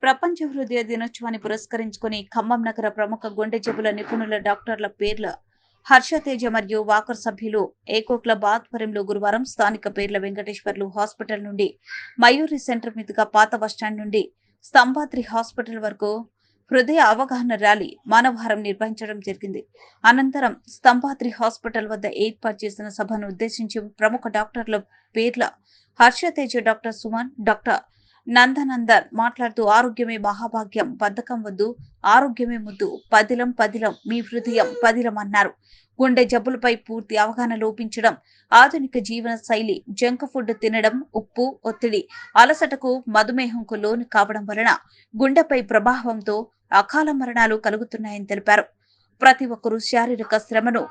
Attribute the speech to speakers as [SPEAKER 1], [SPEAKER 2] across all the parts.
[SPEAKER 1] ప్రపంచ హృదయ దినోత్సవాన్ని పురస్కరించుకుని ఖమ్మం నగర ప్రముఖ గుండె జబ్బుల నిపుణుల డాక్టర్ల పేర్ల హర్షతేజ మరియు వాకర్ సభ్యులు ఏకో క్లబ్ ఆధ్వర్యంలో గురువారం స్థానిక పేర్ల వెంకటేశ్వర్లు హాస్పిటల్ నుండి మయూరి సెంటర్ మీదుగా పాత బస్టాండ్ నుండి స్తంభాద్రి హాస్పిటల్ వరకు హృదయ అవగాహన ర్యాలీ మానవహారం నిర్వహించడం జరిగింది. అనంతరం స్తంభాద్రి హాస్పిటల్ వద్ద ఏర్పాటు చేసిన సభను ఉద్దేశించి ప్రముఖ డాక్టర్ల పేర్ల హర్షతేజ, డాక్టర్ సుమన్, డాక్టర్ నందనందన్ మాట్లాడుతూ ఆరోగ్యమే మహాభాగ్యం, బద్ధకం వద్దు, ఆరోగ్యమే ముద్దు, పదిలం పదిలం మీ హృదయం పదిలం అన్నారు. గుండె జబ్బులపై పూర్తి అవగాహన లోపించడం, ఆధునిక జీవన శైలి, జంక్ ఫుడ్ తినడం, ఉప్పు, ఒత్తిడి, అలసటకు, మధుమేహంకు లోను కావడం వలన గుండెపై ప్రభావంతో అకాల మరణాలు కలుగుతున్నాయని తెలిపారు. ప్రతి ఒక్కరూ శారీరక శ్రమను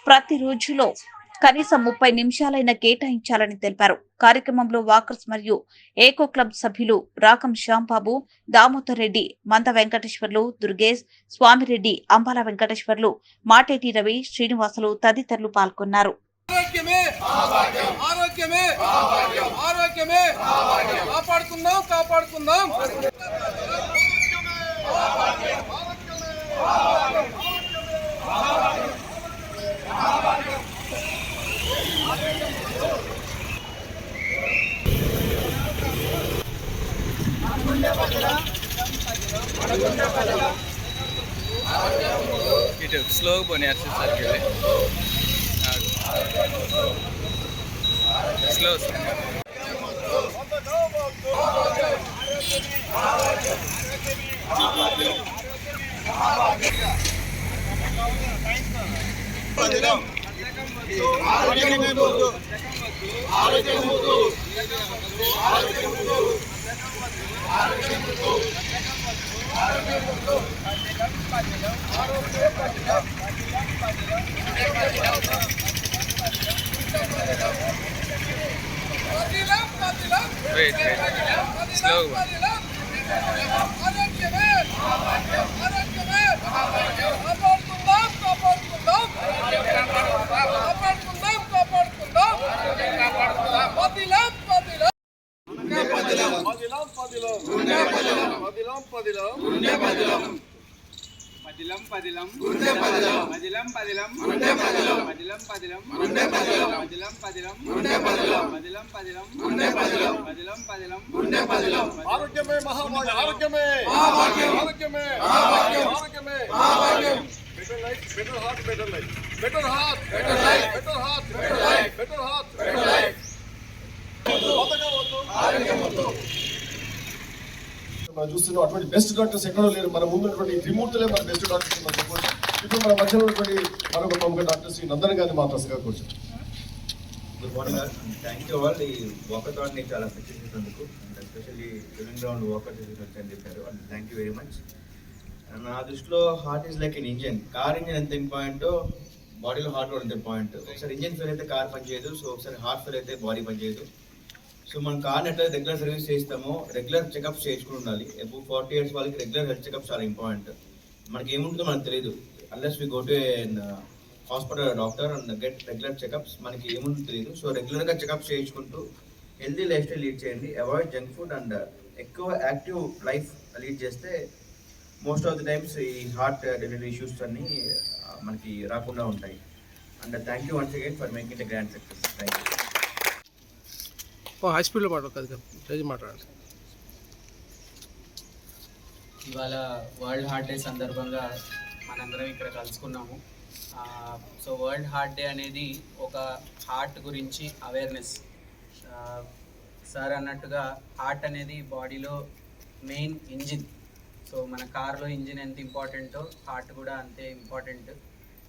[SPEAKER 1] ప్రతి రోజులో కనీసం 30 నిమిషాలైనా కేటాయించాలని తెలిపారు. కార్యక్రమంలో వాకర్స్ మరియు ఏకో క్లబ్ సభ్యులు రాకం శ్యాంబాబు, దామోదర్ రెడ్డి, మంద వెంకటేశ్వర్లు, దుర్గేష్, స్వామిరెడ్డి, అంబాల వెంకటేశ్వర్లు, మాటేటి రవి, శ్రీనివాసులు తదితరులు పాల్గొన్నారు.
[SPEAKER 2] ఇటు స్లోగా పోనీ అర్షద్ సార్కి స్లో వెయిట్ స్లోగా
[SPEAKER 3] ఆరోగ్యమే మహాభాగ్యం, ఆరోగ్యమే ఆరోగ్యమే ఆరోగ్యమే ఆరోగ్యం. Better life, better heart, better life, better heart, better life, better heart, better life, better heart, better life. మనం చూస్తున్నాం అటువంటి బెస్ట్ డాక్టర్స్ ఎక్కడో లేరు. మన ముందున్నటువంటి త్రిమూర్తులే మన బెస్ట్ డాక్టర్స్ మనం చెప్పవచ్చు. ఇప్పుడు మన మధ్యలో ఉన్నటువంటి మరొక ప్రముఖ డాక్టర్స్ ఈ నందన్ గారిని మాట్లాడుతుగా కూర్చో.
[SPEAKER 4] Good morning all, thank you all. ఈ వాకథాన్ని చాలా సక్సెస్ చేసినందుకు and especially running ground walker చేసినట్టు అని చెప్పారు. And thank you very much. నా దృష్టిలో heart is like an engine. Car engine ఎంత ఇంపార్టెంటో బాడీలో హార్ట్ కూడా ఎంత ఇంపార్టెంట్. ఒకసారి ఇంజిన్ ఫెయిల్ అయితే కార్ పనిచేయదు, సో ఒకసారి హార్ట్ ఫెయిల్ అయితే బాడీ పనిచేయదు. సో మనం కార్ని ఎట్లా రెగ్యులర్ సర్వీస్ చేస్తామో రెగ్యులర్ చెకప్స్ చేసుకుని ఉండాలి. ఎప్పుడు 40 years వాళ్ళకి రెగ్యులర్ హెల్త్ చెకప్స్ చాలా ఇంపార్టెంట్. మనకి ఏముంటుందో మనకు తెలియదు unless we go to hospital doctor and get regular checkups. మనకి ఏముంటుందో తెలియదు. సో రెగ్యులర్గా చెకప్స్ చేయించుకుంటూ హెల్తీ లైఫ్ స్టైల్ లీడ్ చేయండి. అవాయిడ్ జంక్ ఫుడ్ అండ్ ఎక్కువ యాక్టివ్ లైఫ్ లీడ్ చేస్తే మోస్ట్ ఆఫ్ ది టైమ్స్ ఈ హార్ట్ డెలివరీ ఇష్యూస్ అన్నీ మనకి రాకుండా ఉంటాయి. And thank you once again for making a grand success. Thank you.
[SPEAKER 5] High స్పీడ్లో మాట్లాడాలి.
[SPEAKER 6] ఇవాళ వరల్డ్ హార్ట్ డే సందర్భంగా మనందరం ఇక్కడ కలుసుకున్నాము. సో వరల్డ్ హార్ట్ డే అనేది ఒక హార్ట్ గురించి అవేర్నెస్. సార్ అన్నట్టుగా హార్ట్ అనేది బాడీలో మెయిన్ ఇంజిన్. సో మన కార్లో ఇంజిన్ ఎంత ఇంపార్టెంటో హార్ట్ కూడా అంతే ఇంపార్టెంట్.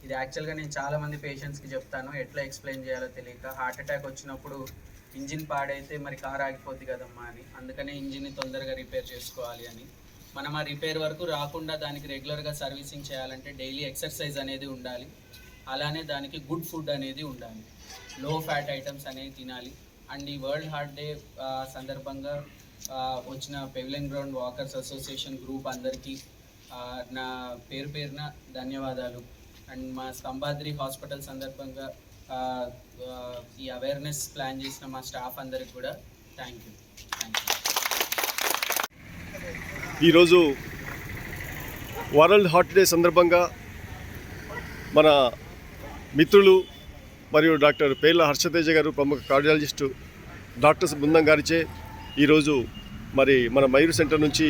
[SPEAKER 6] ఇది యాక్చువల్గా నేను చాలామంది పేషెంట్స్కి చెప్తాను, ఎట్లా ఎక్స్ప్లెయిన్ చేయాలో తెలియక. హార్ట్ అటాక్ వచ్చినప్పుడు ఇంజిన్ పాడైతే మరి కార్ ఆగిపోద్ది కదమ్మా అని, అందుకనే ఇంజిన్ని తొందరగా రిపేర్ చేసుకోవాలి అని. మనం ఆ రిపేర్ వరకు రాకుండా దానికి రెగ్యులర్గా సర్వీసింగ్ చేయాలంటే డైలీ ఎక్సర్సైజ్ అనేది ఉండాలి. అలానే దానికి గుడ్ ఫుడ్ అనేది ఉండాలి, లో ఫ్యాట్ ఐటమ్స్ అనేవి తినాలి. అండ్ ఈ వరల్డ్ హార్ట్ డే సందర్భంగా వచ్చిన pavilion ground walkers association group అందరికీ నా పేరున ధన్యవాదాలు. అండ్ మా స్తంభాద్రి హాస్పిటల్ సందర్భంగా ఈ అవేర్నెస్ ప్లాన్ చేసిన మా స్టాఫ్ అందరికి కూడా థ్యాంక్ యూ.
[SPEAKER 3] ఈరోజు వరల్డ్ హార్ట్ డే సందర్భంగా మన మిత్రులు మరియు డాక్టర్ పేర్ల హర్షతేజ గారు, ప్రముఖ కార్డియాలజిస్టు డాక్టర్స్ బృందం గారిచే ఈరోజు మరి మన మయూర్ సెంటర్ నుంచి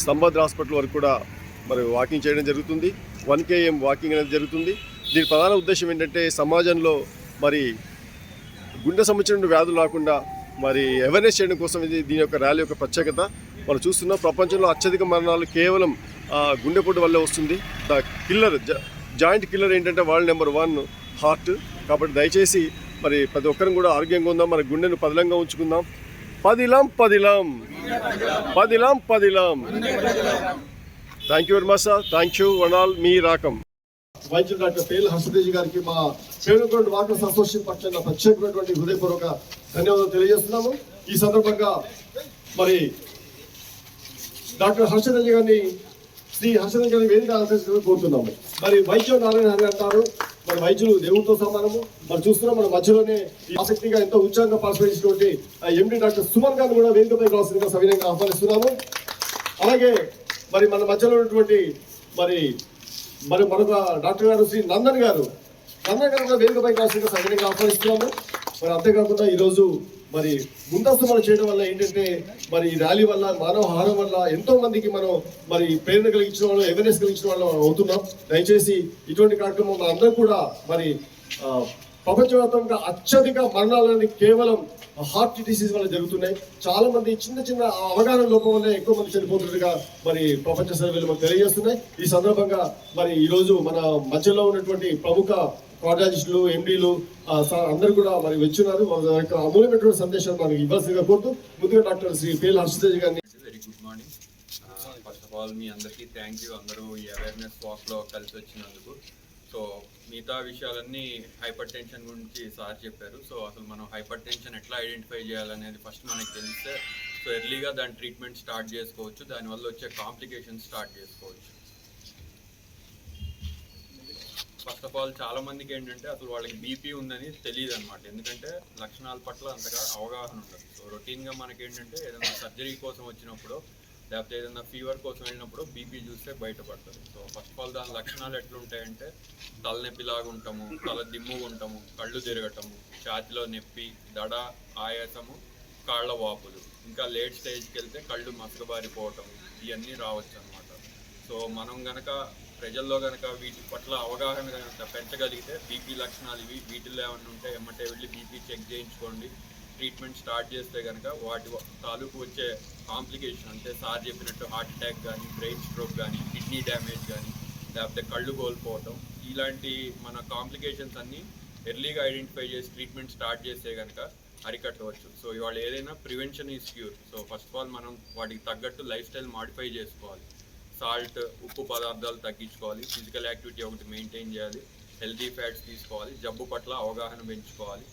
[SPEAKER 3] సంబద్ హాస్పిటల్ వరకు కూడా మరి వాకింగ్ చేయడం జరుగుతుంది. 1 km వాకింగ్ అనేది జరుగుతుంది. దీని ప్రధాన ఉద్దేశం ఏంటంటే సమాజంలో మరి గుండె సంబంధించిన వ్యాధులు రాకుండా మరి అవేర్నెస్ చేయడం కోసం దీని యొక్క ర్యాలీ యొక్క ప్రత్యేకత. మనం చూస్తున్నాం, ప్రపంచంలో అత్యధిక మరణాలు కేవలం గుండెపోటు వల్లే వస్తుంది. ద కిల్లర్ జాయింట్ కిల్లర్ ఏంటంటే వరల్డ్ నెంబర్ 1 హార్ట్. కాబట్టి దయచేసి మరి ప్రతి ఒక్కరం కూడా ఆరోగ్యంగా ఉందాం, మన గుండెను పదిలంగా ఉంచుకుందాం. పదిలం పదిలం పదిలం పదిలం. Thank you very much sir. Thank you వనాల్ మీ రాకం. వైద్యులు డాక్టర్ పేర్ల హర్షతేజ గారికి మా పేరుగొండ వాటర్స్ అసోసియేషన్ పక్షాన ప్రత్యేకమైనటువంటి హృదయపూర్వక ధన్యవాదాలు తెలియజేస్తున్నాము. ఈ సందర్భంగా మరి డాక్టర్ హర్షతేజ గారిని శ్రీ హర్షతేజ గారిని వేదిక ఆలోచించడం కోరుతున్నాము. మరి వైద్యం నారాయణ అని అంటారు, మరి వైద్యులు దేవుడితో సమానము. మరి చూస్తున్నాం మన మధ్యలోనే ఆసక్తిగా ఎంతో ఉత్సాహంగా పార్టిసిపేట్ చేసినటువంటి ఎండి డాక్టర్ సుమన్ గారిని కూడా వేదికపై రావాల్సిందిగా సవినయంగా ఆహ్వానిస్తున్నాము. అలాగే మరి మన మధ్యలో ఉన్నటువంటి మరి మరొక డాక్టర్ గారు శ్రీ నందన్ గారు కూడా వేదికపై రావాల్సిందిగా సవినయంగా ఆహ్వానిస్తున్నాము. మరి అంతేకాకుండా ఈరోజు మరి ముందస్తు మనం చేయడం వల్ల ఏంటంటే మరి ఈ ర్యాలీ వల్ల మానవహారం వల్ల ఎంతో మందికి మనం మరి ప్రేరణ కలిగించిన వాళ్ళు, అవేర్నెస్ కలిగించిన వాళ్ళు అవుతున్నాం. దయచేసి ఇటువంటి కార్యక్రమం అందరూ కూడా మరి ప్రపంచవ్యాప్తంగా అత్యధిక మరణాలని కేవలం హార్ట్ డిసీజ్ వల్ల జరుగుతున్నాయి. చాలా మంది చిన్న అవగాహన లోపం వల్ల ఎక్కువ మంది చనిపోతున్నట్టుగా మరి ప్రపంచ సర్వేలు మనకు తెలియజేస్తున్నాయి. ఈ సందర్భంగా మరి ఈరోజు మన మధ్యలో ఉన్నటువంటి ప్రముఖ కార్డియాలజిస్టులు, ఎండీలు అందరూ కూడా మరి వచ్చున్నారు. మన యొక్క అమూల్యమైనటువంటి సందేశాలు మనకి ఇవ్వాల్సిందిగా కోరుతూ ముందుగా డాక్టర్ శ్రీ పేర్ల హర్షతేజ గారిని.
[SPEAKER 7] Very good morning. First of all మీ అందరికీ థ్యాంక్ యూ, అందరూ ఈ అవేర్నెస్ వాక్లో కలిసి వచ్చినందుకు. సో మిగతా విషయాలన్నీ హైపర్ టెన్షన్ గురించి సార్ చెప్పారు. సో అసలు మనం హైపర్ టెన్షన్ ఎట్లా ఐడెంటిఫై చేయాలనేది ఫస్ట్ మనకి తెలిస్తే సో ఎర్లీగా దాని ట్రీట్మెంట్ స్టార్ట్ చేసుకోవచ్చు, దానివల్ల వచ్చే కాంప్లికేషన్స్ స్టార్ట్ చేసుకోవచ్చు. ఫస్ట్ ఆఫ్ ఆల్ చాలా మందికి ఏంటంటే అసలు వాళ్ళకి బీపీ ఉందని తెలియదు అనమాట, ఎందుకంటే లక్షణాల పట్ల అంతగా అవగాహన ఉండదు. సో రొటీన్గా మనకి ఏంటంటే ఏదైనా సర్జరీ కోసం వచ్చినప్పుడు లేకపోతే ఏదైనా ఫీవర్ కోసం వెళ్ళినప్పుడు బీపీ చూస్తే బయటపడుతుంది. సో ఫస్ట్ ఆఫ్ ఆల్ దాని లక్షణాలు ఎట్లుంటాయంటే తలనొప్పిలాగా ఉంటాము, తల దిమ్ముగా ఉంటాము, కళ్ళు తిరగటము, ఛాతీలో నొప్పి, దడ, ఆయాసము, కాళ్ళ వాపులు, ఇంకా లేట్ స్టేజ్కి వెళ్తే కళ్ళు మసకబారిపోవటం, ఇవన్నీ రావచ్చు అనమాట. సో మనం గనక ప్రజల్లో కనుక వీటి పట్ల అవగాహన కనుక పెంచగలిగితే బీపీ లక్షణాలు ఇవి, వీటిల్లో ఏమన్నా ఉంటే ఎమ్మటే వెళ్ళి బీపీ చెక్ చేయించుకోండి. ట్రీట్మెంట్ స్టార్ట్ చేస్తే కనుక వాటి తాలూకు వచ్చే కాంప్లికేషన్ అంటే సార్ చెప్పినట్టు హార్ట్ అటాక్ కానీ, బ్రెయిన్ స్ట్రోక్ కానీ, కిడ్నీ డ్యామేజ్ కానీ, లేకపోతే కళ్ళు కోల్పోవటం, ఇలాంటి మన కాంప్లికేషన్స్ అన్నీ ఎర్లీగా ఐడెంటిఫై చేసి ట్రీట్మెంట్ స్టార్ట్ చేస్తే కనుక అరికట్టవచ్చు. సో ఇవాళ ఏదైనా prevention is cure. So first of all మనం వాటికి తగ్గట్టు లైఫ్ స్టైల్ మాడిఫై చేసుకోవాలి. సాల్ట్, ఉప్పు పదార్థాలు తగ్గించుకోవాలి, ఫిజికల్ యాక్టివిటీ ఒకటి మెయింటైన్ చేయాలి, హెల్తీ ఫ్యాట్స్ తీసుకోవాలి, జబ్బు పట్ల అవగాహన పెంచుకోవాలి.